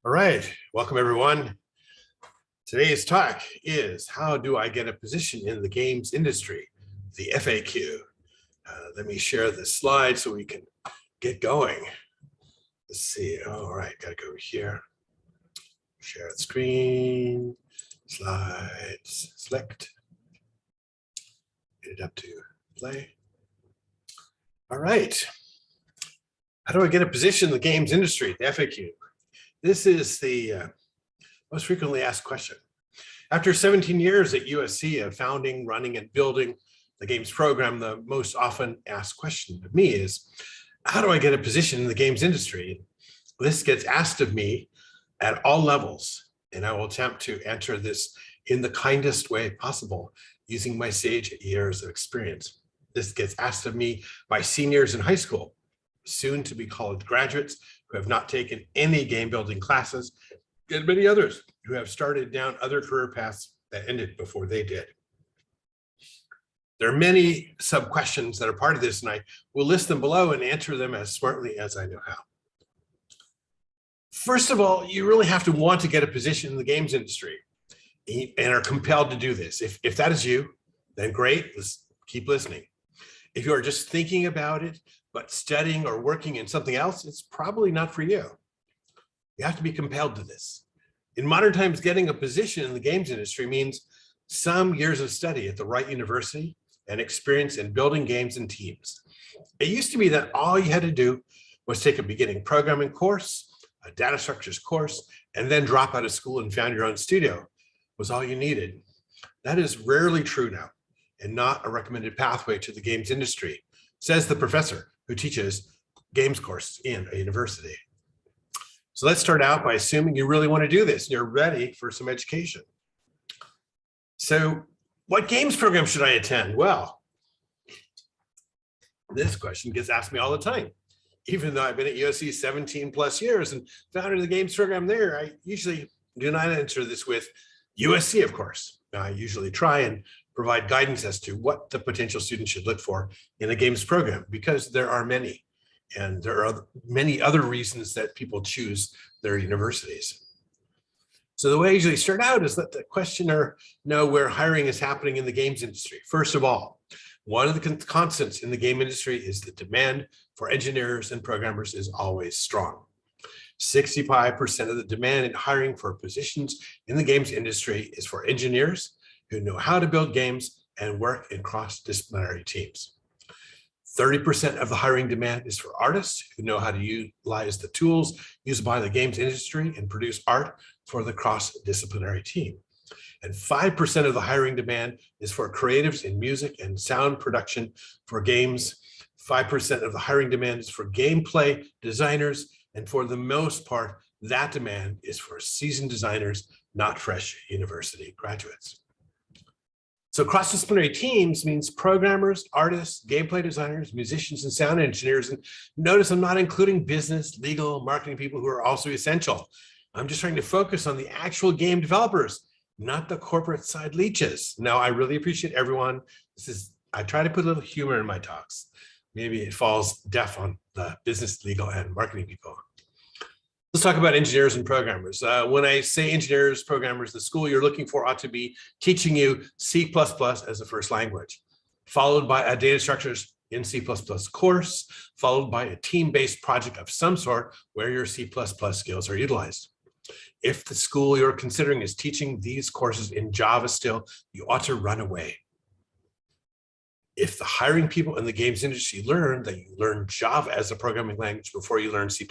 All right, welcome everyone. Today's talk is how do I get a position in the games industry, the FAQ. Let me share the slide so we can get going. Let's see, all right, gotta go over here. Share the screen, slides, select, get it up to play. All right, how do I get a position in the games industry, the FAQ? This is the most frequently asked question. After 17 years at USC of founding, running, and building the games program, the most often asked question of me is, how do I get a position in the games industry? This gets asked of me at all levels, and I will attempt to answer this in the kindest way possible, using my sage years of experience. This gets asked of me by seniors in high school, soon to be college graduates who have not taken any game building classes, and many others who have started down other career paths that ended before they did. There are many sub-questions that are part of this, and I will list them below and answer them as smartly as I know how. First of all, you really have to want to get a position in the games industry and are compelled to do this. If that is you, then great, let's keep listening. If you are just thinking about it, but studying or working in something else, it's probably not for you. You have to be compelled to this. In modern times, getting a position in the games industry means some years of study at the right university and experience in building games and teams. It used to be that all you had to do was take a beginning programming course, a data structures course, and then drop out of school and found your own studio was all you needed. That is rarely true now and not a recommended pathway to the games industry, says the professor who teaches games courses in a university. So let's start out by assuming you really want to do this and you're ready for some education. So what games program should I attend? Well, this question gets asked me all the time. Even though I've been at USC 17 plus years and founded the games program there, I usually do not answer this with USC, of course. I usually try and provide guidance as to what the potential student should look for in a games program, because there are many. And there are many other reasons that people choose their universities. So the way I usually start out is let the questioner know where hiring is happening in the games industry. First of all, one of the constants in the game industry is the demand for engineers and programmers is always strong. 65% of the demand in hiring for positions in the games industry is for engineers who know how to build games and work in cross-disciplinary teams. 30% of the hiring demand is for artists who know how to utilize the tools used by the games industry and produce art for the cross-disciplinary team. And 5% of the hiring demand is for creatives in music and sound production for games. 5% of the hiring demand is for gameplay designers. And for the most part, that demand is for seasoned designers, not fresh university graduates. So cross-disciplinary teams means programmers, artists, gameplay designers, musicians, and sound engineers. And notice I'm not including business, legal, marketing people who are also essential. I'm just trying to focus on the actual game developers, not the corporate side leeches. Now, I really appreciate everyone. I try to put a little humor in my talks. Maybe it falls deaf on the business, legal, and marketing people. Let's talk about engineers and programmers. When I say engineers, programmers, the school you're looking for ought to be teaching you C++ as a first language, followed by a data structures in C++ course, followed by a team-based project of some sort where your C++ skills are utilized. If the school you're considering is teaching these courses in Java still, you ought to run away. If the hiring people in the games industry learn that you learn Java as a programming language before you learn C++,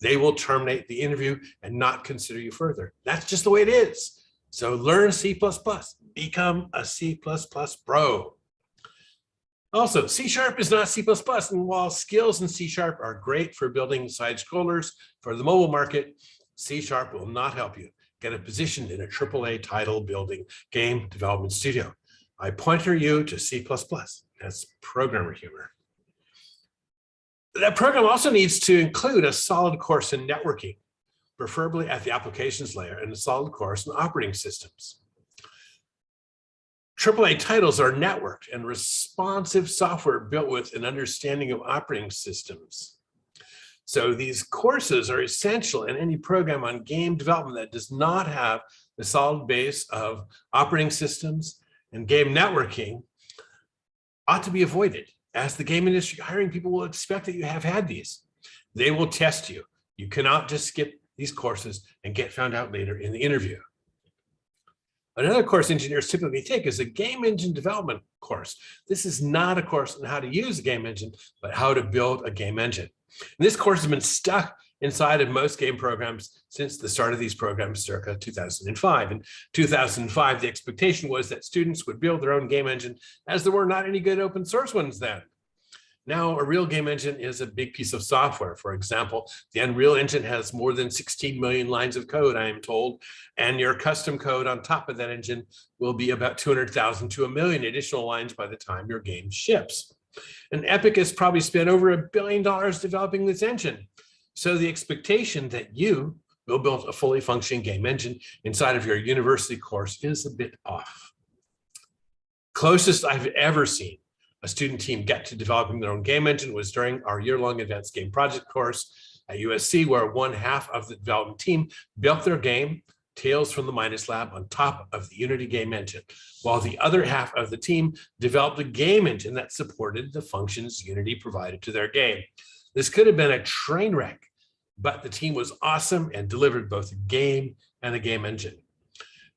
they will terminate the interview and not consider you further. That's just the way it is. So learn C++, become a C++ pro. Also, C# is not C++, and while skills in C# are great for building side scrollers for the mobile market, C# will not help you get a position in a AAA title building game development studio. I pointer you to C++. That's programmer humor. That program also needs to include a solid course in networking, preferably at the applications layer, and a solid course in operating systems. AAA titles are networked and responsive software built with an understanding of operating systems. So these courses are essential in any program on game development that does not have the solid base of operating systems and game networking ought to be avoided, as the game industry hiring people will expect that you have had these. They will test you. You cannot just skip these courses and get found out later in the interview. Another course engineers typically take is a game engine development course. This is not a course on how to use a game engine, but how to build a game engine. And this course has been stuck inside of most game programs since the start of these programs circa 2005. In 2005, the expectation was that students would build their own game engine, as there were not any good open source ones then. Now, a real game engine is a big piece of software. For example, the Unreal Engine has more than 16 million lines of code, I am told, and your custom code on top of that engine will be about 200,000 to 1 million additional lines by the time your game ships. And Epic has probably spent over $1 billion developing this engine. So the expectation that you will build a fully functioning game engine inside of your university course is a bit off. Closest I've ever seen a student team get to developing their own game engine was during our year-long advanced game project course at USC, where one half of the development team built their game, Tales from the Midas Lab, on top of the Unity game engine, while the other half of the team developed a game engine that supported the functions Unity provided to their game. This could have been a train wreck, but the team was awesome and delivered both a game and a game engine.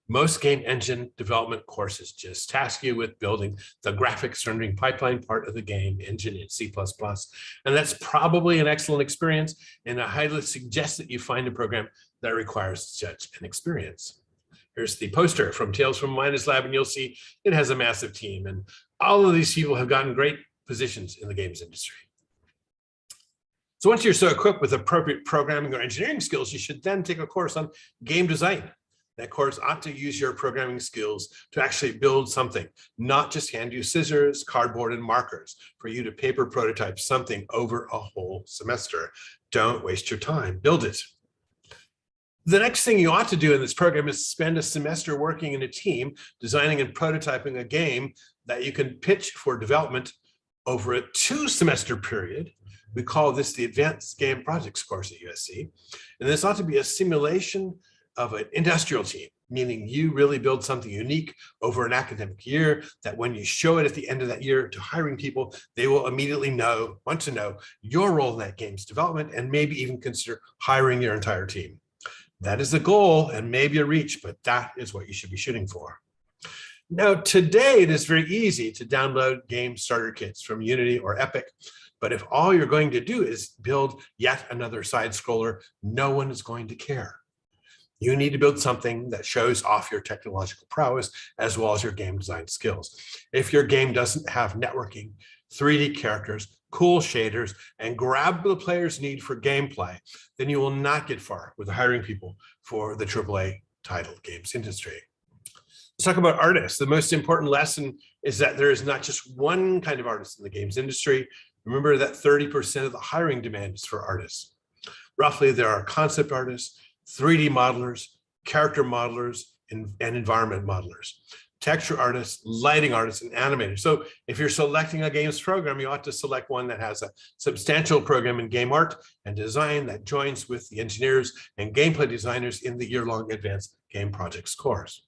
Most game engine development courses just task you with building the graphics rendering pipeline part of the game engine in C++. And that's probably an excellent experience, and I highly suggest that you find a program that requires such an experience. Here's the poster from Tales from Midas Lab, and you'll see it has a massive team, and all of these people have gotten great positions in the games industry. So once you're so equipped with appropriate programming or engineering skills, you should then take a course on game design. That course ought to use your programming skills to actually build something, not just hand you scissors, cardboard, and markers for you to paper prototype something over a whole semester. Don't waste your time, build it. The next thing you ought to do in this program is spend a semester working in a team, designing and prototyping a game that you can pitch for development over a 2-semester period. We call this the Advanced Game Projects course at USC. And this ought to be a simulation of an industrial team, meaning you really build something unique over an academic year that when you show it at the end of that year to hiring people, they will immediately want to know your role in that game's development and maybe even consider hiring your entire team. That is the goal and maybe a reach, but that is what you should be shooting for. Now, today it is very easy to download game starter kits from Unity or Epic, but if all you're going to do is build yet another side scroller, no one is going to care. You need to build something that shows off your technological prowess as well as your game design skills. If your game doesn't have networking, 3D characters, cool shaders, and grab the player's need for gameplay, then you will not get far with hiring people for the AAA title games industry. Let's talk about artists. The most important lesson is that there is not just one kind of artist in the games industry. Remember that 30% of the hiring demand is for artists. Roughly, there are concept artists, 3D modelers, character modelers, and environment modelers, texture artists, lighting artists, and animators. So if you're selecting a games program, you ought to select one that has a substantial program in game art and design that joins with the engineers and gameplay designers in the year-long advanced game projects course.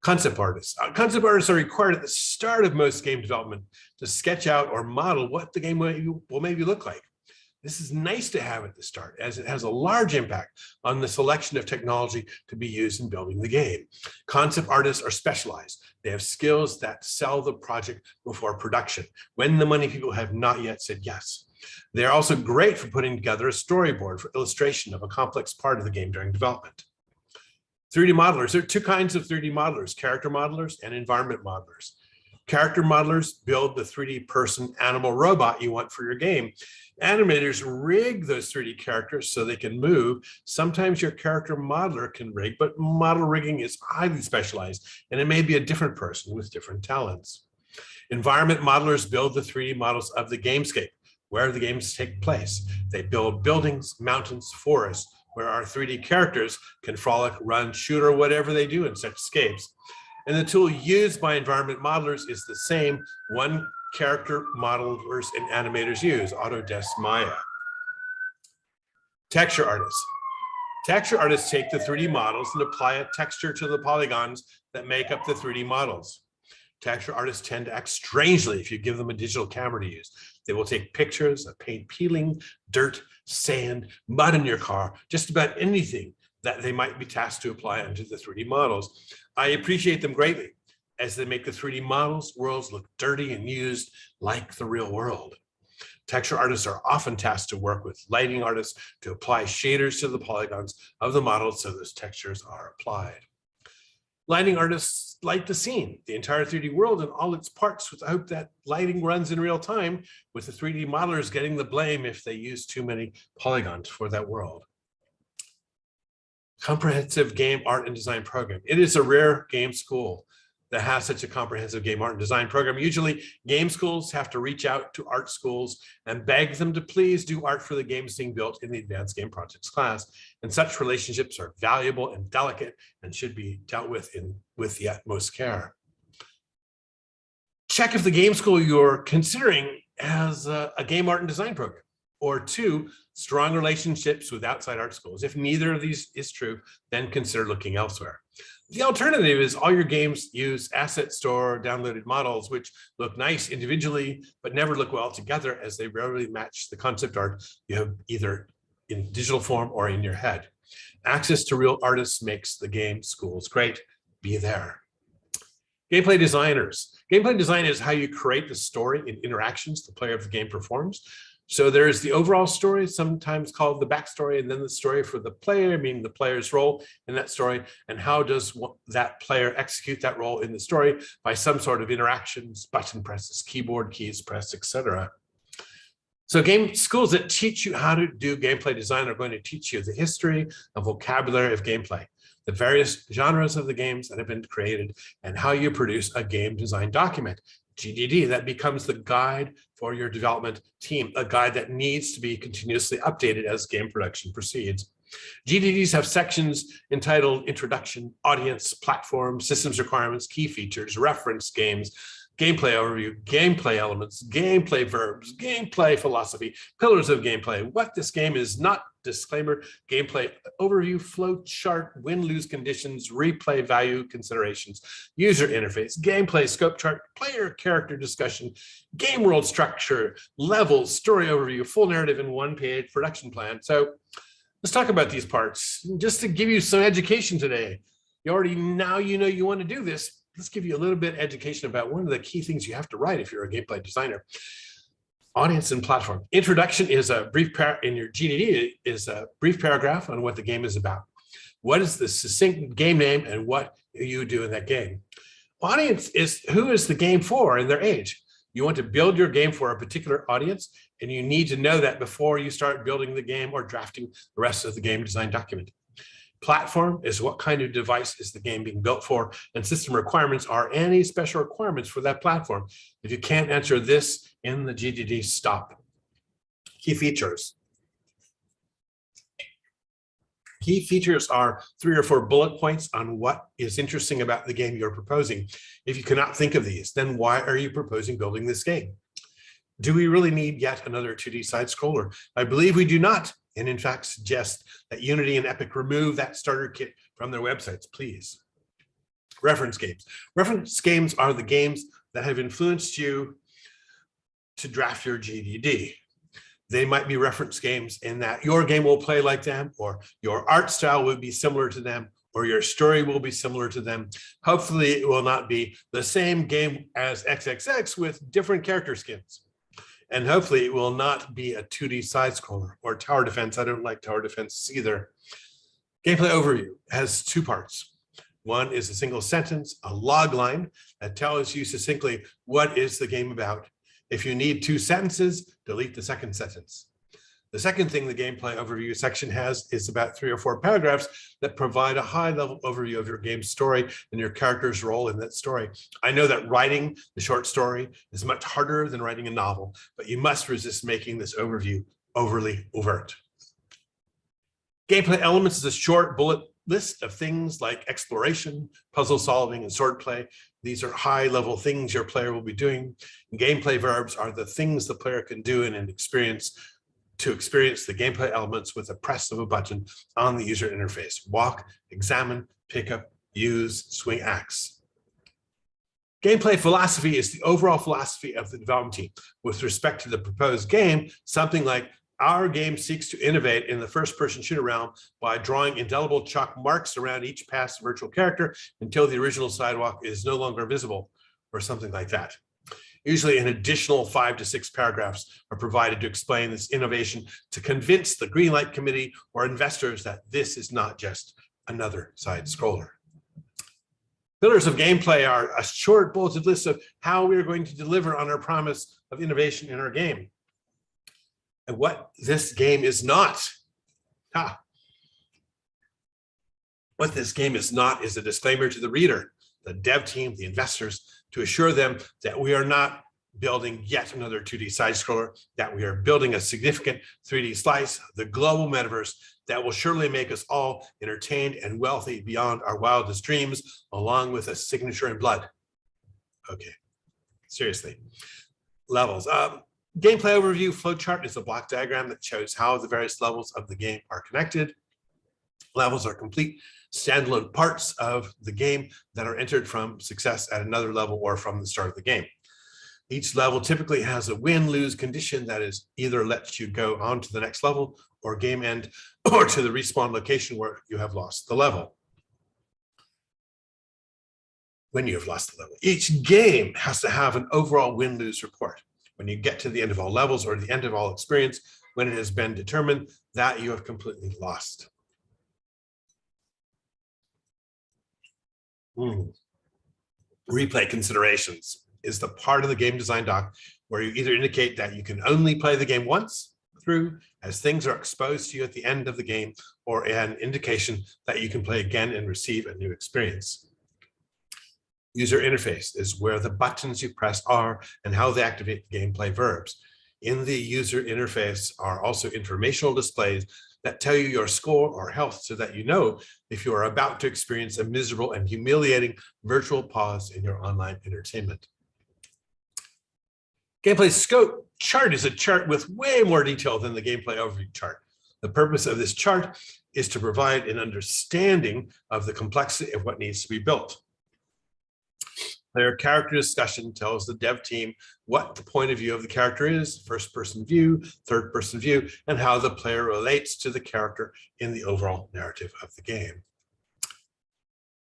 Concept artists. Concept artists are required at the start of most game development to sketch out or model what the game will maybe look like. This is nice to have at the start, as it has a large impact on the selection of technology to be used in building the game. Concept artists are specialized. They have skills that sell the project before production, when the money people have not yet said yes. They're also great for putting together a storyboard for illustration of a complex part of the game during development. 3D modelers. There are two kinds of 3D modelers, character modelers and environment modelers. Character modelers build the 3D person, animal, robot you want for your game. Animators rig those 3D characters so they can move. Sometimes your character modeler can rig, but model rigging is highly specialized, and it may be a different person with different talents. Environment modelers build the 3D models of the gamescape, where the games take place. They build buildings, mountains, forests, where our 3D characters can frolic, run, shoot, or whatever they do in such scapes. And the tool used by environment modelers is the same one character modelers and animators use, Autodesk Maya. Texture artists. Texture artists take the 3D models and apply a texture to the polygons that make up the 3D models. Texture artists tend to act strangely if you give them a digital camera to use. They will take pictures of paint peeling, dirt, sand, mud in your car, just about anything that they might be tasked to apply onto the 3D models. I appreciate them greatly as they make the 3D models worlds look dirty and used like the real world. Texture artists are often tasked to work with lighting artists to apply shaders to the polygons of the models so those textures are applied. Lighting artists light the scene, the entire 3D world and all its parts with the hope that lighting runs in real time, with the 3D modelers getting the blame if they use too many polygons for that world. Comprehensive game art and design program. It is a rare game school that has such a comprehensive game art and design program. Usually game schools have to reach out to art schools and beg them to please do art for the games being built in the advanced game projects class. And such relationships are valuable and delicate and should be dealt with with the utmost care. Check if the game school you're considering has a game art and design program. Or 2, strong relationships with outside art schools. If neither of these is true, then consider looking elsewhere. The alternative is all your games use asset store downloaded models, which look nice individually, but never look well together as they rarely match the concept art you have either in digital form or in your head. Access to real artists makes the game schools great. Be there. Gameplay designers. Gameplay design is how you create the story and interactions the player of the game performs. So there's the overall story, sometimes called the backstory, and then the story for the player, meaning the player's role in that story, and how does that player execute that role in the story by some sort of interactions, button presses, keyboard keys pressed, etc. So game schools that teach you how to do gameplay design are going to teach you the history and vocabulary of gameplay, the various genres of the games that have been created, and how you produce a game design document. GDD, that becomes the guide for your development team, a guide that needs to be continuously updated as game production proceeds. GDDs have sections entitled Introduction, Audience, Platform, Systems Requirements, Key Features, Reference Games, Gameplay Overview, Gameplay Elements, Gameplay Verbs, Gameplay Philosophy, Pillars of Gameplay, What This Game Is Not, Disclaimer, Gameplay Overview, Flow Chart, Win-Lose Conditions, Replay Value Considerations, User Interface, Gameplay Scope Chart, Player Character Discussion, Game World Structure, Levels, Story Overview, Full Narrative in one-page production plan. So let's talk about these parts. Just to give you some education today, now you know you want to do this. Let's give you a little bit of education about one of the key things you have to write if you're a gameplay designer. Audience and platform. Introduction is a brief in your GDD is a brief paragraph on what the game is about. What is the succinct game name and what you do in that game? Audience is who is the game for and their age. You want to build your game for a particular audience, and you need to know that before you start building the game or drafting the rest of the game design document. Platform is what kind of device is the game being built for, and system requirements are any special requirements for that platform. If you can't answer this in the GDD, stop. Key features. Key features are 3 or 4 bullet points on what is interesting about the game you're proposing. If you cannot think of these, then why are you proposing building this game? Do we really need yet another 2D side scroller? I believe we do not, and in fact suggest that Unity and Epic remove that starter kit from their websites, please. Reference games. Reference games are the games that have influenced you to draft your GDD. They might be reference games in that your game will play like them, or your art style will be similar to them, or your story will be similar to them. Hopefully it will not be the same game as XXX with different character skins. And hopefully it will not be a 2D side scroller or tower defense. I don't like tower defense either. Gameplay overview has 2 parts. One is a single sentence, a log line that tells you succinctly what is the game about. If you need 2 sentences, delete the second sentence. The second thing the gameplay overview section has is about 3 or 4 paragraphs that provide a high-level overview of your game's story and your character's role in that story. I know that writing the short story is much harder than writing a novel, but you must resist making this overview overly overt. Gameplay elements is a short bullet list of things like exploration, puzzle solving, and swordplay. These are high-level things your player will be doing. And gameplay verbs are the things the player can do in an experience to experience the gameplay elements with the press of a button on the user interface. Walk, examine, pick up, use, swing axe. Gameplay philosophy is the overall philosophy of the development team. With respect to the proposed game, something like our game seeks to innovate in the first-person shooter realm by drawing indelible chalk marks around each past virtual character until the original sidewalk is no longer visible, or something like that. Usually an additional 5 to 6 paragraphs are provided to explain this innovation to convince the Greenlight Committee or investors that this is not just another side scroller. Pillars of gameplay are a short bulleted list of how we are going to deliver on our promise of innovation in our game. And what this game is not. What this game is not is a disclaimer to the reader, the dev team, the investors, to assure them that we are not building yet another 2D side scroller, that we are building a significant 3D slice, the global metaverse that will surely make us all entertained and wealthy beyond our wildest dreams, along with a signature in blood. Okay, seriously. Levels. Gameplay overview flowchart is a block diagram that shows how the various levels of the game are connected. Levels are complete standalone parts of the game that are entered from success at another level or from the start of the game. Each level typically has a win-lose condition that is either lets you go on to the next level or game end or to the respawn location where you have lost the level. When you have lost the level. Each game has to have an overall win-lose report. When you get to the end of all levels or the end of all experience, when it has been determined that you have completely lost. Replay considerations is the part of the game design doc where you either indicate that you can only play the game once through as things are exposed to you at the end of the game, or an indication that you can play again and receive a new experience. User interface is where the buttons you press are and how they activate the gameplay verbs. In the user interface are also informational displays that tell you your score or health so that you know if you are about to experience a miserable and humiliating virtual pause in your online entertainment. Gameplay scope chart is a chart with way more detail than the gameplay overview chart. The purpose of this chart is to provide an understanding of the complexity of what needs to be built. Player character discussion tells the dev team what the point of view of the character is, first-person view, third-person view, and how the player relates to the character in the overall narrative of the game.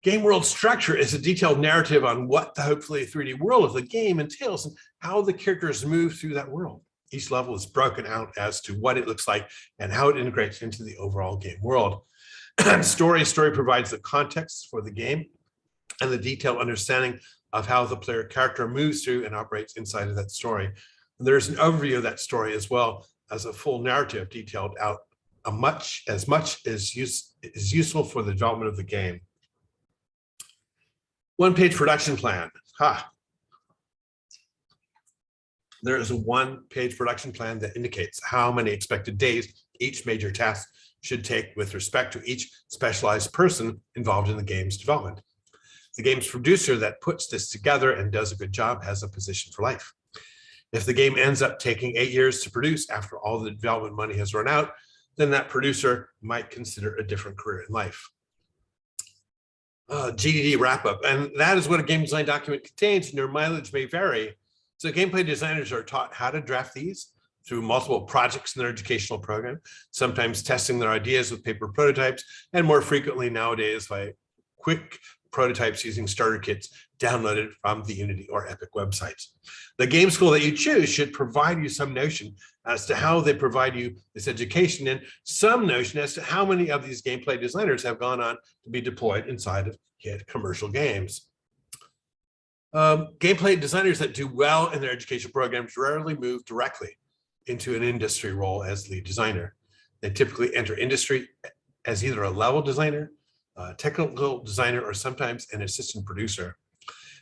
Game world structure is a detailed narrative on what the hopefully 3D world of the game entails and how the characters move through that world. Each level is broken out as to what it looks like and how it integrates into the overall game world. Story provides the context for the game and the detailed understanding of how the player character moves through and operates inside of that story. And there's an overview of that story as well as a full narrative detailed out as much as is useful for the development of the game. One-page production plan. There is a one-page production plan that indicates how many expected days each major task should take with respect to each specialized person involved in the game's development. The game's producer that puts this together and does a good job has a position for life. If the game ends up taking 8 years to produce after all the development money has run out, then that producer might consider a different career in life. GDD wrap-up, and that is what a game design document contains, and your mileage may vary. So gameplay designers are taught how to draft these through multiple projects in their educational program, sometimes testing their ideas with paper prototypes, and more frequently nowadays by quick prototypes using starter kits downloaded from the Unity or Epic websites. The game school that you choose should provide you some notion as to how they provide you this education and some notion as to how many of these gameplay designers have gone on to be deployed inside of hit commercial games. Gameplay designers that do well in their education programs rarely move directly into an industry role as lead designer. They typically enter industry as either a level designer, technical designer, or sometimes an assistant producer.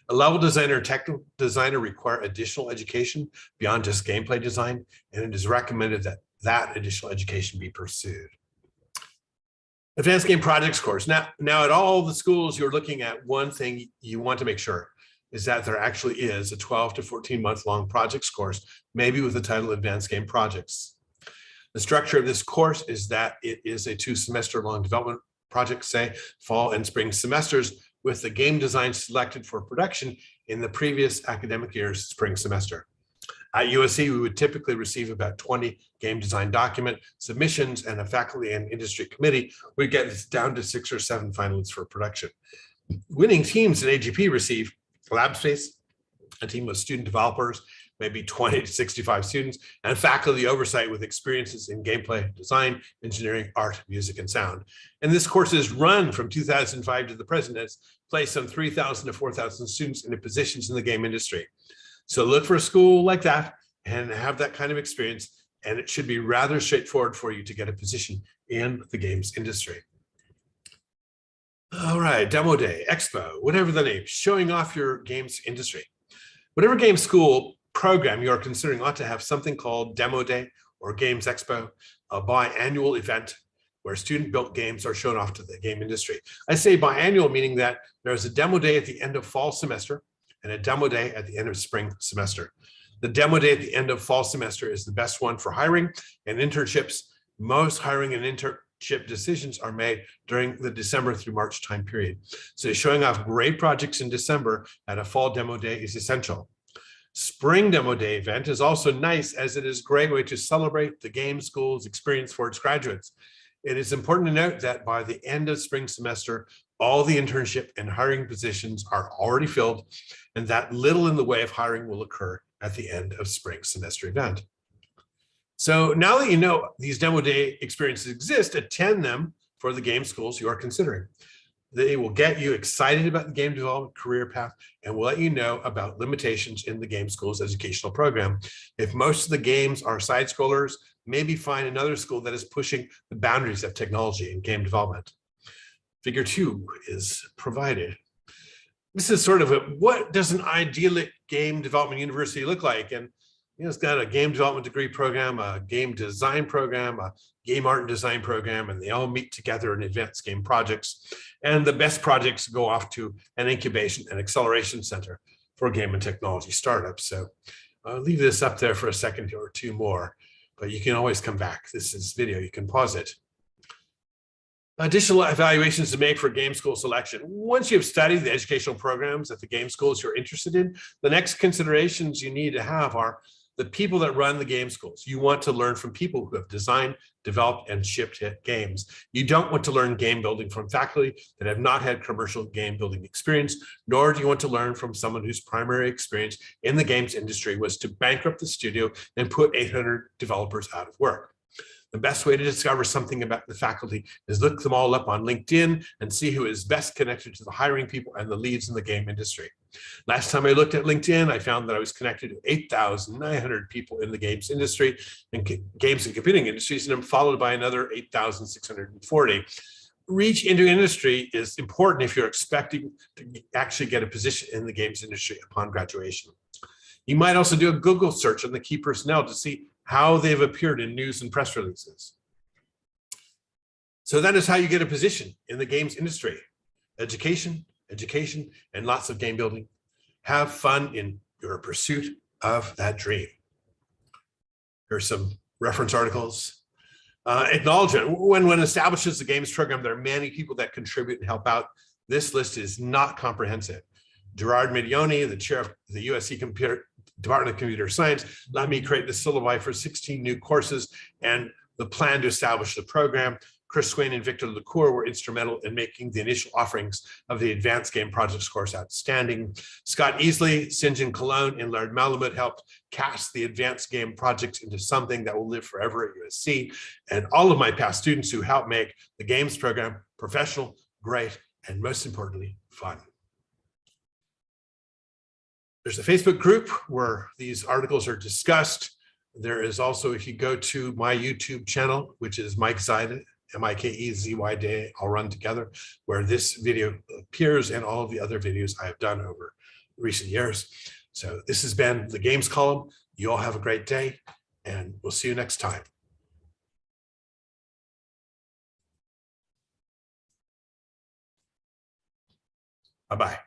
A level designer and technical designer require additional education beyond just gameplay design, and it is recommended that that additional education be pursued. Advanced Game Projects course. Now at all the schools you're looking at, one thing you want to make sure is that there actually is a 12 to 14 month long projects course, maybe with the title Advanced Game Projects. The structure of this course is that it is a 2-semester long development project, say fall and spring semesters, with the game design selected for production in the previous academic year's spring semester. At USC, we would typically receive about 20 game design document submissions, and a faculty and industry committee would get down to 6 or 7 finalists for production. Winning teams in AGP receive lab space, a team of student developers, maybe 20 to 65 students, and faculty oversight with experiences in gameplay, design, engineering, art, music, and sound. And this course is run from 2005 to the present, and has placed some 3,000 to 4,000 students into positions in the game industry. So look for a school like that and have that kind of experience, and it should be rather straightforward for you to get a position in the games industry. All right, demo day, expo, whatever the name, showing off your games industry. Whatever game school program you are considering ought to have something called demo day or games expo, a biannual event where student-built games are shown off to the game industry. I say biannual, meaning that there's a demo day at the end of fall semester and a demo day at the end of spring semester. The demo day at the end of fall semester is the best one for hiring and internships. Most hiring and internship decisions are made during the December through March time period. So showing off great projects in December at a fall demo day is essential. Spring demo day event is also nice, as it is a great way to celebrate the game school's experience for its graduates. It is important to note that by the end of spring semester, all the internship and hiring positions are already filled, and that little in the way of hiring will occur at the end of spring semester event. So now that you know these demo day experiences exist, attend them for the game schools you are considering. They will get you excited about the game development career path and will let you know about limitations in the game school's educational program. If most of the games are side scrollers, maybe find another school that is pushing the boundaries of technology and game development. Figure 2 is provided. This is sort of what does an idyllic game development university look like? And it's got a game development degree program, a game design program, a game art and design program, and they all meet together in advanced game projects. And the best projects go off to an incubation and acceleration center for game and technology startups. So I'll leave this up there for a second or two more, but you can always come back. This is video, you can pause it. Additional evaluations to make for game school selection. Once you've studied the educational programs at the game schools you're interested in, the next considerations you need to have are the people that run the game schools. You want to learn from people who have designed, developed, and shipped hit games. You don't want to learn game building from faculty that have not had commercial game building experience, nor do you want to learn from someone whose primary experience in the games industry was to bankrupt the studio and put 800 developers out of work. The best way to discover something about the faculty is look them all up on LinkedIn and see who is best connected to the hiring people and the leads in the game industry. Last time I looked at LinkedIn, I found that I was connected to 8,900 people in the games industry and games and computing industries, and I'm followed by another 8,640. Reach into industry is important if you're expecting to actually get a position in the games industry upon graduation. You might also do a Google search on the key personnel to see how they've appeared in news and press releases. So that is how you get a position in the games industry. Education, and lots of game building. Have fun in your pursuit of that dream. Here's some reference articles. Acknowledgement. When one establishes the games program, there are many people that contribute and help out. This list is not comprehensive. Gerard Midioni, the chair of the USC Department of Computer Science, let me create the syllabi for 16 new courses and the plan to establish the program. Chris Swain and Victor LeCour were instrumental in making the initial offerings of the Advanced Game Projects course outstanding. Scott Easley, Sinjin Cologne, and Laird Malamud helped cast the Advanced Game Projects into something that will live forever at USC. And all of my past students who helped make the games program professional, great, and most importantly, fun. There's a Facebook group where these articles are discussed. There is also, if you go to my YouTube channel, which is Mike Zayda, M-I-K-E-Z-Y-D-A, all run together, where this video appears and all of the other videos I have done over recent years. So this has been the Games Column. You all have a great day, and we'll see you next time. Bye-bye.